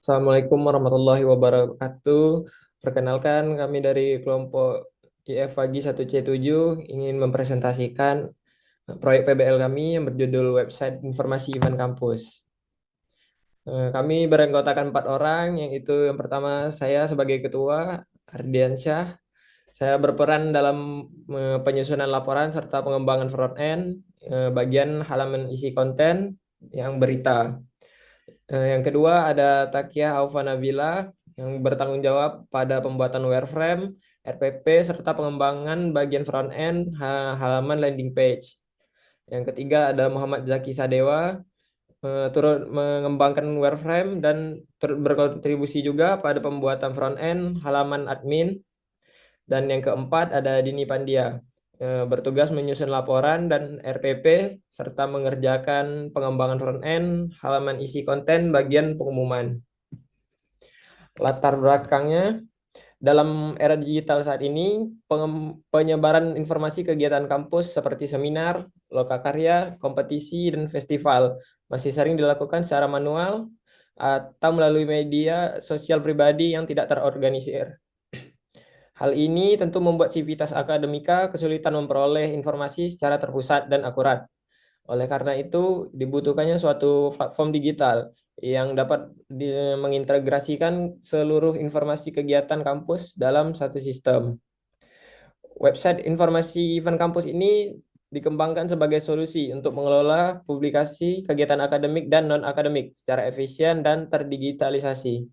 Assalamualaikum warahmatullahi wabarakatuh. Perkenalkan kami dari kelompok IF Pagi 1C7 ingin mempresentasikan proyek PBL kami yang berjudul Website Informasi Event Kampus. Kami beranggotakan 4 orang, yaitu yang pertama saya sebagai ketua, Ardiansyah. Saya berperan dalam penyusunan laporan serta pengembangan front end, bagian halaman isi konten yang berita. Yang kedua ada Takia Aufa Nabila yang bertanggung jawab pada pembuatan wireframe, RPP, serta pengembangan bagian front end halaman landing page. Yang ketiga ada Muhammad Zaki Sadewa turut mengembangkan wireframe dan turut berkontribusi juga pada pembuatan front end halaman admin. Dan yang keempat ada Dini Pandia bertugas menyusun laporan dan RPP serta mengerjakan pengembangan front end halaman isi konten bagian pengumuman. Latar belakangnya, dalam era digital saat ini, penyebaran informasi kegiatan kampus seperti seminar, lokakarya, kompetisi, dan festival masih sering dilakukan secara manual atau melalui media sosial pribadi yang tidak terorganisir. Hal ini tentu membuat sivitas akademika kesulitan memperoleh informasi secara terpusat dan akurat. Oleh karena itu, dibutuhkannya suatu platform digital yang dapat mengintegrasikan seluruh informasi kegiatan kampus dalam satu sistem. Website informasi event kampus ini dikembangkan sebagai solusi untuk mengelola publikasi kegiatan akademik dan non-akademik secara efisien dan terdigitalisasi.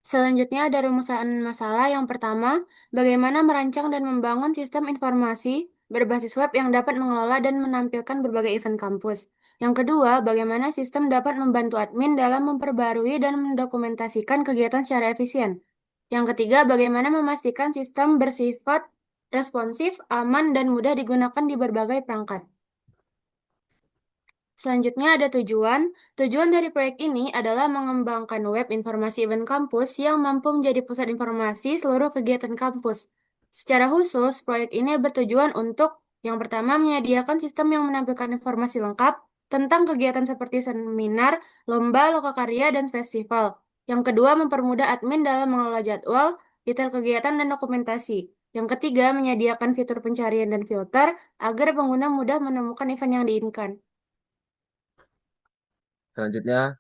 Selanjutnya ada rumusan masalah. Yang pertama, bagaimana merancang dan membangun sistem informasi berbasis web yang dapat mengelola dan menampilkan berbagai event kampus. Yang kedua, bagaimana sistem dapat membantu admin dalam memperbarui dan mendokumentasikan kegiatan secara efisien. Yang ketiga, bagaimana memastikan sistem bersifat responsif, aman, dan mudah digunakan di berbagai perangkat. Selanjutnya ada tujuan. Tujuan dari proyek ini adalah mengembangkan web informasi event kampus yang mampu menjadi pusat informasi seluruh kegiatan kampus. Secara khusus, proyek ini bertujuan untuk yang pertama menyediakan sistem yang menampilkan informasi lengkap tentang kegiatan seperti seminar, lomba, lokakarya, dan festival. Yang kedua, mempermudah admin dalam mengelola jadwal, detail kegiatan, dan dokumentasi. Yang ketiga, menyediakan fitur pencarian dan filter agar pengguna mudah menemukan event yang diinginkan. Selanjutnya,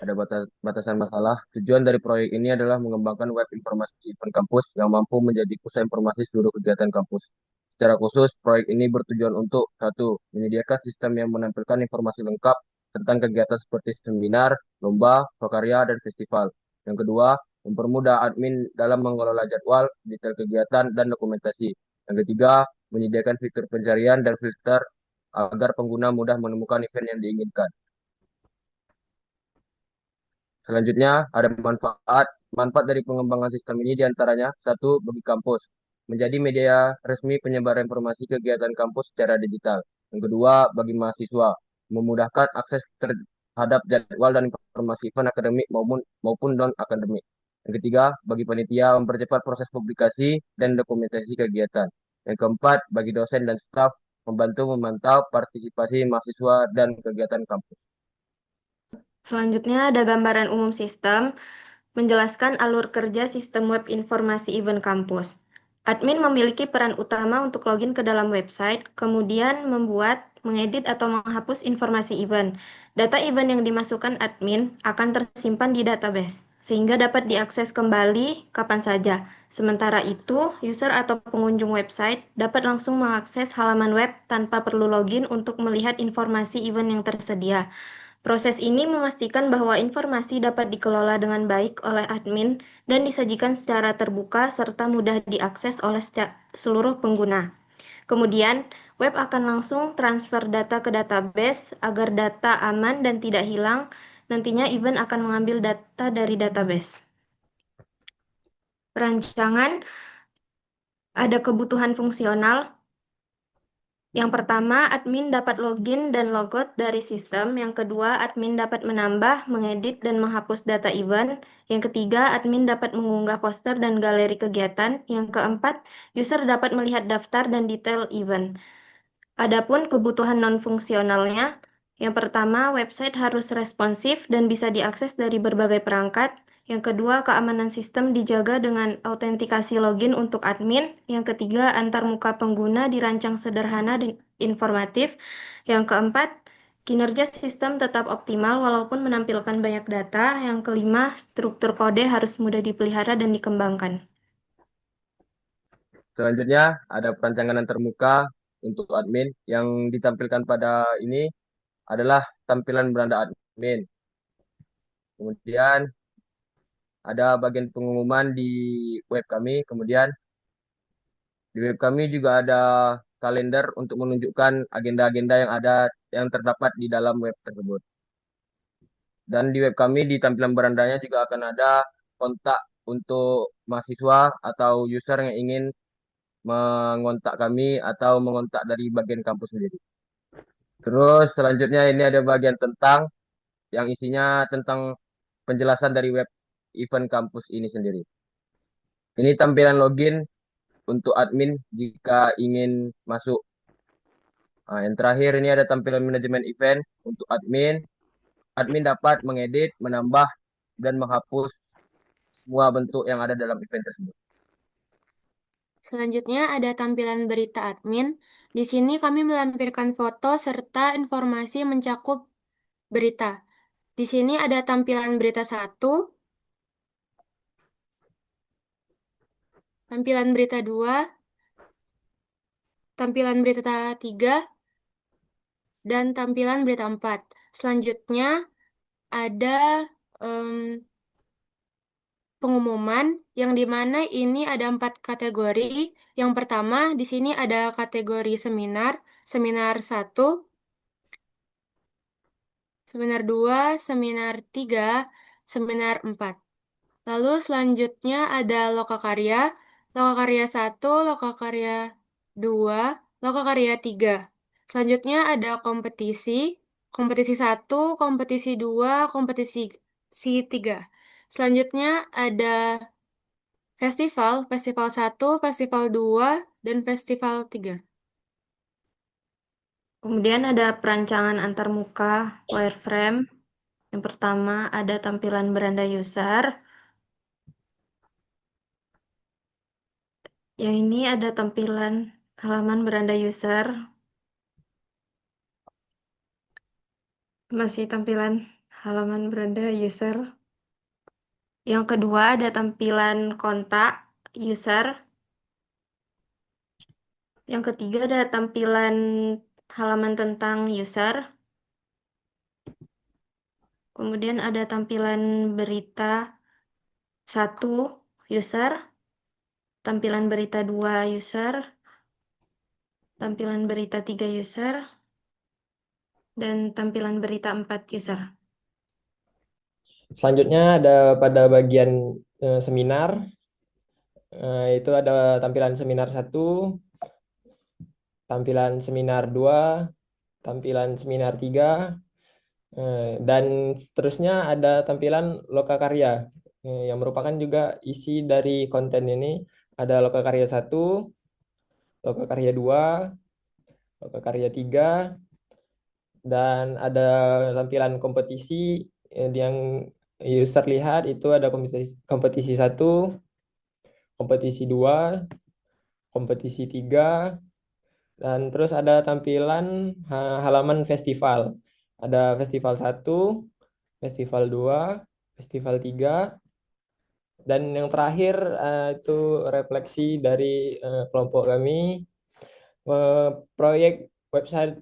ada batasan masalah. Tujuan dari proyek ini adalah mengembangkan web informasi event kampus yang mampu menjadi pusat informasi seluruh kegiatan kampus. Secara khusus, proyek ini bertujuan untuk satu, menyediakan sistem yang menampilkan informasi lengkap tentang kegiatan seperti seminar, lomba, prakarya, dan festival. Yang kedua, mempermudah admin dalam mengelola jadwal, detail kegiatan, dan dokumentasi. Yang ketiga, menyediakan fitur pencarian dan filter agar pengguna mudah menemukan event yang diinginkan. Selanjutnya, ada manfaat. Manfaat dari pengembangan sistem ini diantaranya, satu, bagi kampus, menjadi media resmi penyebaran informasi kegiatan kampus secara digital. Yang kedua, bagi mahasiswa, memudahkan akses terhadap jadwal dan informasi event akademik maupun non-akademik. Yang ketiga, bagi panitia, mempercepat proses publikasi dan dokumentasi kegiatan. Yang keempat, bagi dosen dan staf, membantu memantau partisipasi mahasiswa dan kegiatan kampus. Selanjutnya ada gambaran umum sistem, menjelaskan alur kerja sistem web informasi event kampus. Admin memiliki peran utama untuk login ke dalam website, kemudian membuat, mengedit atau menghapus informasi event. Data event yang dimasukkan admin akan tersimpan di database, sehingga dapat diakses kembali kapan saja. Sementara itu, user atau pengunjung website dapat langsung mengakses halaman web tanpa perlu login untuk melihat informasi event yang tersedia. Proses ini memastikan bahwa informasi dapat dikelola dengan baik oleh admin dan disajikan secara terbuka serta mudah diakses oleh seluruh pengguna. Kemudian, web akan langsung transfer data ke database agar data aman dan tidak hilang. Nantinya event akan mengambil data dari database. Perancangan ada kebutuhan fungsional. Yang pertama, admin dapat login dan logout dari sistem. Yang kedua, admin dapat menambah, mengedit, dan menghapus data event. Yang ketiga, admin dapat mengunggah poster dan galeri kegiatan. Yang keempat, user dapat melihat daftar dan detail event. Adapun kebutuhan non-fungsionalnya, Yang pertama, website harus responsif dan bisa diakses dari berbagai perangkat. Yang kedua, keamanan sistem dijaga dengan autentikasi login untuk admin. Yang ketiga, antarmuka pengguna dirancang sederhana dan informatif. Yang keempat, kinerja sistem tetap optimal walaupun menampilkan banyak data. Yang kelima, struktur kode harus mudah dipelihara dan dikembangkan. Selanjutnya ada perancangan antarmuka untuk admin yang ditampilkan pada ini adalah tampilan beranda admin. Kemudian ada bagian pengumuman di web kami. Kemudian di web kami juga ada kalender untuk menunjukkan agenda-agenda yang ada yang terdapat di dalam web tersebut. Dan di web kami di tampilan berandanya juga akan ada kontak untuk mahasiswa atau user yang ingin mengontak kami atau mengontak dari bagian kampus sendiri. Terus selanjutnya ini ada bagian tentang yang isinya tentang penjelasan dari web event kampus ini sendiri. Ini tampilan login untuk admin jika ingin masuk. Nah, yang terakhir ini ada tampilan manajemen event untuk admin. Admin dapat mengedit, menambah, dan menghapus semua bentuk yang ada dalam event tersebut. Selanjutnya ada tampilan berita admin. Di sini kami melampirkan foto serta informasi mencakup berita. Di sini ada tampilan berita 1, tampilan berita 2, tampilan berita 3, dan tampilan berita 4. Selanjutnya ada pengumuman yang dimana ini ada 4 kategori. Yang pertama di sini ada kategori seminar, seminar 1, seminar 2, seminar 3, seminar 4. Lalu selanjutnya ada lokakarya, lokakarya 1, lokakarya 2, lokakarya 3. Selanjutnya ada kompetisi, kompetisi 1, kompetisi 2, kompetisi 3. Selanjutnya ada festival, festival 1, festival 2, dan festival 3. Kemudian ada perancangan antarmuka wireframe. Yang pertama ada tampilan beranda user. Yang ini ada tampilan halaman beranda user. Masih tampilan halaman beranda user. Yang kedua ada tampilan kontak user. Yang ketiga ada tampilan halaman tentang user. Kemudian ada tampilan berita 1 user, tampilan berita 2 user, tampilan berita 3 user, dan tampilan berita 4 user. Selanjutnya ada pada bagian seminar. Itu ada tampilan seminar 1, tampilan seminar 2, tampilan seminar 3, dan seterusnya ada tampilan lokakarya yang merupakan juga isi dari konten ini. Ada lokakarya 1, lokakarya 2, lokakarya 3, dan ada tampilan kompetisi yang user lihat itu ada kompetisi 1, kompetisi 2, kompetisi 3, dan terus ada tampilan halaman festival. Ada festival 1, festival 2, festival 3, dan yang terakhir itu refleksi dari kelompok kami. Proyek website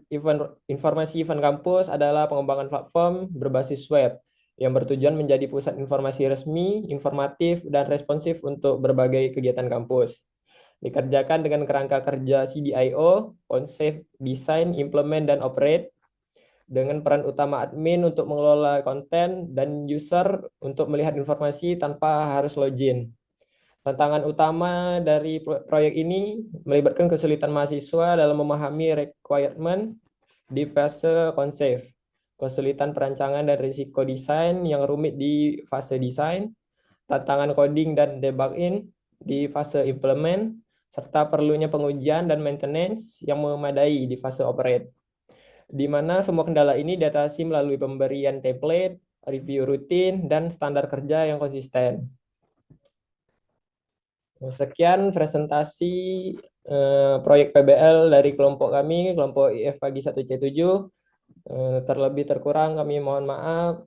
informasi event kampus adalah pengembangan platform berbasis web yang bertujuan menjadi pusat informasi resmi, informatif, dan responsif untuk berbagai kegiatan kampus. Dikerjakan dengan kerangka kerja CDIO, Concept, Design, Implement, dan Operate, dengan peran utama admin untuk mengelola konten dan user untuk melihat informasi tanpa harus login. Tantangan utama dari proyek ini melibatkan kesulitan mahasiswa dalam memahami requirement di fase konsep, kesulitan perancangan dan risiko desain yang rumit di fase desain, tantangan coding dan debugging di fase implement, serta perlunya pengujian dan maintenance yang memadai di fase operate. di mana semua kendala ini diatasi melalui pemberian template, review rutin, dan standar kerja yang konsisten. Sekian presentasi proyek PBL dari kelompok kami, kelompok IF Pagi 1C7. Terlebih terkurang kami mohon maaf.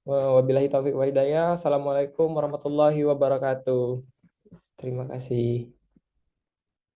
Wabillahi taufiq wa hidayah. Assalamualaikum warahmatullahi wabarakatuh. Terima kasih.